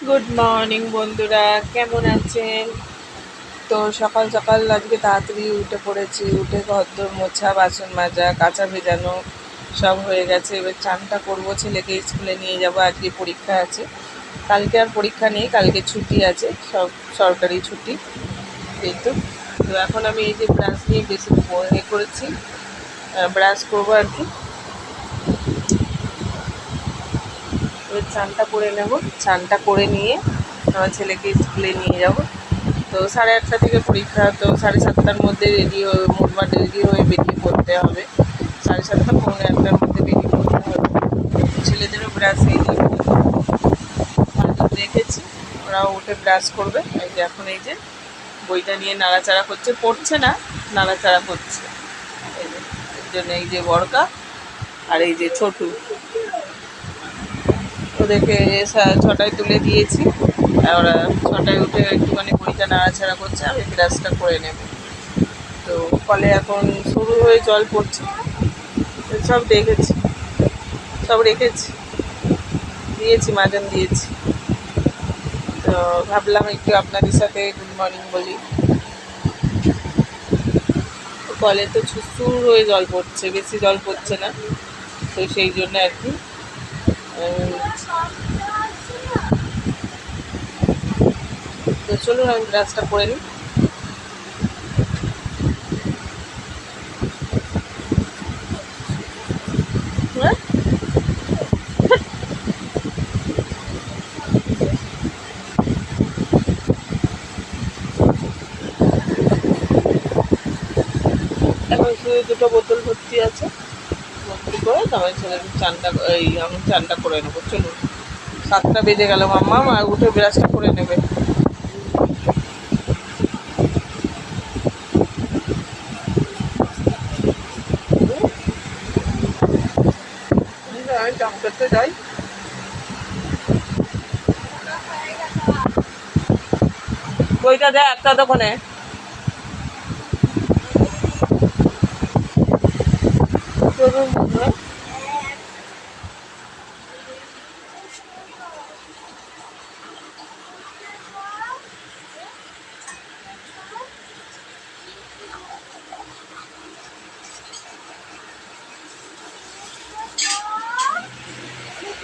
Good morning বন্ধুরা, কেমন আছেন? তো সকাল সকাল আজকে তাড়াতাড়ি উঠে পড়েছি। উঠে ঘরদোর মোছা, বাসন মাজা, কাঁচা ভেজানো সব হয়ে গেছে। এবার চানটা করবো, ছেলেকে স্কুলে নিয়ে যাব। আজকে পরীক্ষা আছে, কালকে আর পরীক্ষা নেই, কালকে ছুটি আছে, সব সরকারি ছুটি। এই তো তো এখন আমি এই যে ব্রাশ নিয়ে বেশি করেছি, ব্রাশ করবো আর কি। এবার চানটা করে নেব, চানটা করে নিয়ে আমার ছেলেকে স্কুলে নিয়ে যাব। তো 8:30 থেকে পরীক্ষা, তো 7:30টার মধ্যে মোটমাট রেডি হয়ে বেরিয়ে পড়তে হবে। 7:30 পৌনে 1টার মধ্যে বেরিয়ে পড়তে হবে। ছেলেদেরও ব্রাশ রেখেছি, ওরাও উঠে ব্রাশ করবে। এই যে এখন এই যে বইটা নিয়ে নাড়াচাড়া করছে, পড়ছে না, নাড়াচাড়া করছে। এই যে এর জন্য এই যে বড়কা আর এই যে ছোটু, ওদেরকে 6টায় তুলে দিয়েছি। আর ওরা 6টায় উঠে একটুখানি বইটা নাড়াচাড়া করছে, আমি ব্রাশটা করে নেব। তো কলে এখন শুরু হয়ে জল পড়ছে, সব দেখেছি, সব রেখেছি, দিয়েছি, মাজন দিয়েছি। তো ভাবলাম একটু আপনাদের সাথে গুড মর্নিং বলি। কলে তো ছুসুর হয়ে জল পড়ছে, বেশি জল পড়ছে না, তো সেই জন্য আর কি। তো চলুন আমি ব্রাশটা করে নিই। হ্যাঁ, এখন শুধু দুটো বোতল ভর্তি আছে, ভর্তি করে তোমার ছেলের চানটা, আমি চানটা করে নেবো। চলুন, 7টা বেজে গেল, মাম্মা আর উঠে ব্রাশটা করে নেবে। আমি চান করতে যাই। বইটা দেয় একটা দোকানে। চলুন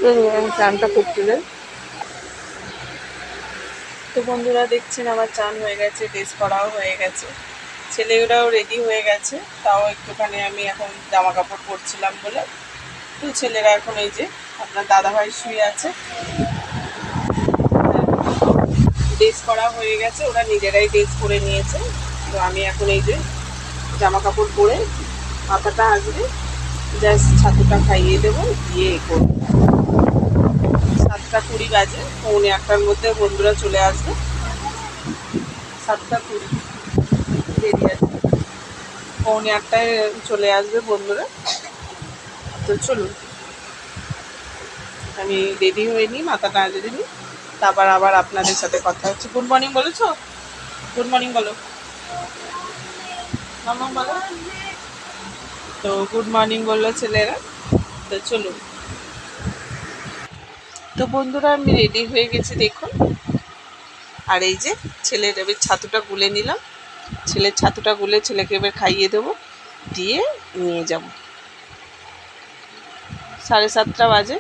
বন্ধুরা, আমি চানটা করতে যাই। তো বন্ধুরা, দেখছেন আমার চান হয়ে গেছে, ড্রেস করাও হয়ে গেছে, ছেলেরাও রেডি হয়ে গেছে। তাও একটুখানি আমি এখন জামা কাপড় পরছিলাম বলে। তো ছেলেরা এখন এই যে আপনার দাদাভাই শুয়ে আছে, ড্রেস করা হয়ে গেছে, ওরা নিজেরাই ড্রেস করে নিয়েছে। তো আমি এখন এই যে জামা কাপড় পরে মাথাটা আসবে, জাস্ট ছাতুটা খাইয়ে দেবো, দিয়ে করবো। 7টা 20 বাজে, পৌনে 1টার মধ্যে বন্ধুরা চলে আসবে। 7টা 20 দেরি আছে, পৌনে 1টায় চলে আসবে বন্ধুরা। তো চলুন আমি রেডি হয়ে নিই, মাথাটা আজরে নিই, তারপর আবার আপনাদের সাথে কথা হচ্ছে। গুড মর্নিং বলেছো? গুড মর্নিং বলো মামা, বলো। তো গুড মর্নিং বললো ছেলেরা। তো চলুন, তো বন্ধুরা আমি রেডি হয়ে গেছি দেখুন। আর এই যে ছেলের এবার ছাতুটা গুলে নিলাম, ছেলের ছাতুটা গুলে ছেলেকে এবার খাইয়ে দেবো, দিয়ে নিয়ে যাব। 7:30 বাজে,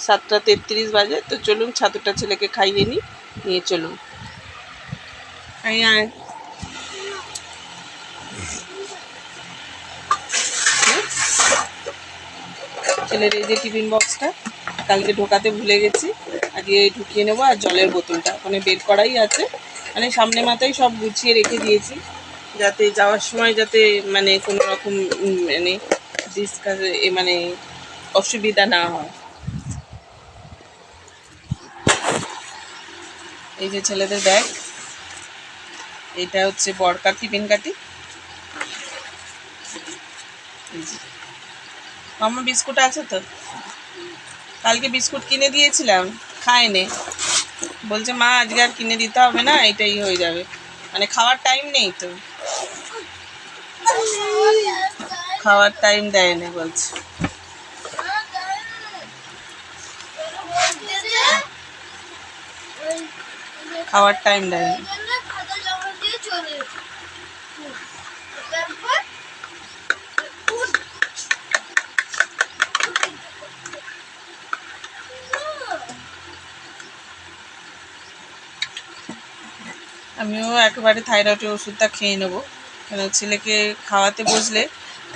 7টা 33 বাজে। তো চলুন ছাতুটা ছেলেকে খাইয়ে নিই, নিয়ে চলুন। আয় ছেলের এই যে টিফিন বক্সটা কালকে ঢোকাতে ভুলে গেছি, আজকে ঢুকিয়ে নেবো। আর জলের বোতলটা ওখানে বের করাই আছে, মানে সামনে মাথায় সব গুছিয়ে রেখে দিয়েছি, যাতে যাওয়ার সময় যাতে মানে কোনো রকম মানে মানে অসুবিধা না হয়। এই যে ছেলেদের ব্যাগ, এটা হচ্ছে বড়কার টিফিন কাটি। মামা বিস্কুট আছে তো, কালকে বিস্কুট কিনে দিয়েছিলাম, খায়নি, বলছে মা আজকে আর কিনে দিতে হবে না, এটাই হয়ে যাবে, মানে খাওয়ার টাইম নেই তো, খাওয়ার টাইম দেয় না বলছে। খাওয়ার টাইম দেয়নি। আমিও একেবারে থাইরয়েডের ওষুধটা খেয়ে নেবো, কেন ছেলেকে খাওয়াতে বসলে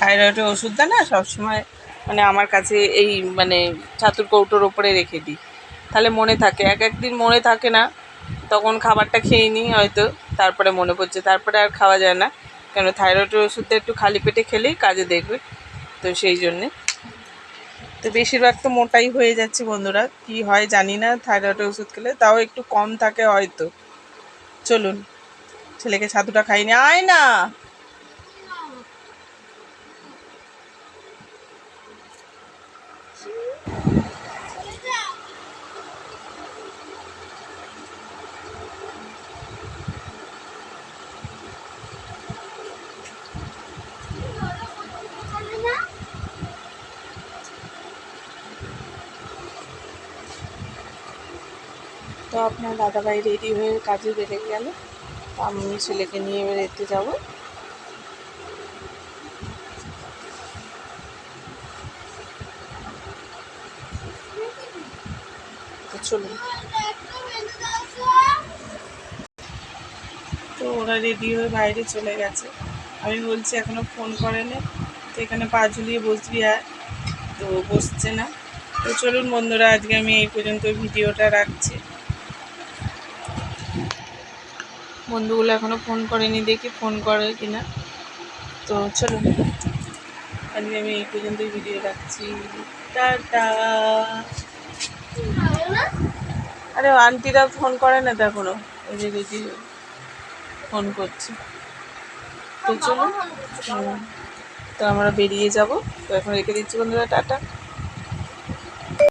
থাইরয়েডের ওষুধটা না সবসময় মানে আমার কাছে এই মানে ছাতুর কৌটোর ওপরে রেখে দিই, তাহলে মনে থাকে। এক একদিন মনে থাকে না, তখন খাবারটা খেয়ে নিই হয়তো, তারপরে মনে পড়ছে, তারপরে আর খাওয়া যায় না, কেন থাইরয়েডের ওষুধটা একটু খালি পেটে খেলেই কাজে দেখবে, তো সেই জন্যে। তো বেশিরভাগ তো মোটাই হয়ে যাচ্ছে বন্ধুরা, কি হয় জানি না থাইরয়েডের ওষুধ খেলে, তাও একটু কম থাকে হয়তো। চলুন ছেলেকে ছাতুটা খাইনি, আয় না। তো আপনার দাদাভাই রেডি হয়ে কাজে বেরিয়ে গেল, আমি ছেলেকে নিয়ে এবার এতে যাবো। তো চলুন, তো ওরা রেডি হয়ে বাইরে চলে গেছে। আমি বলছি এখনো ফোন করেনি, তো এখানে পা ঝুলিয়ে বসবি আর, তো বসছে না। তো চলুন বন্ধুরা, আজকে আমি এই পর্যন্ত ভিডিওটা রাখছি। বন্ধুগুলো এখনো ফোন করেনি, দেখি ফোন করে কিনা। তো চলুন আজকে আমি এই পর্যন্তই ভিডিও রাখছি, টাটা। আরে আন্টিরা ফোন করে না তো এখনো, ওই যে রেডি ফোন করছি। তো চলুন, তো আমরা বেরিয়ে যাব। তো এখন রেখে দিচ্ছি বন্ধুরা, টাটা।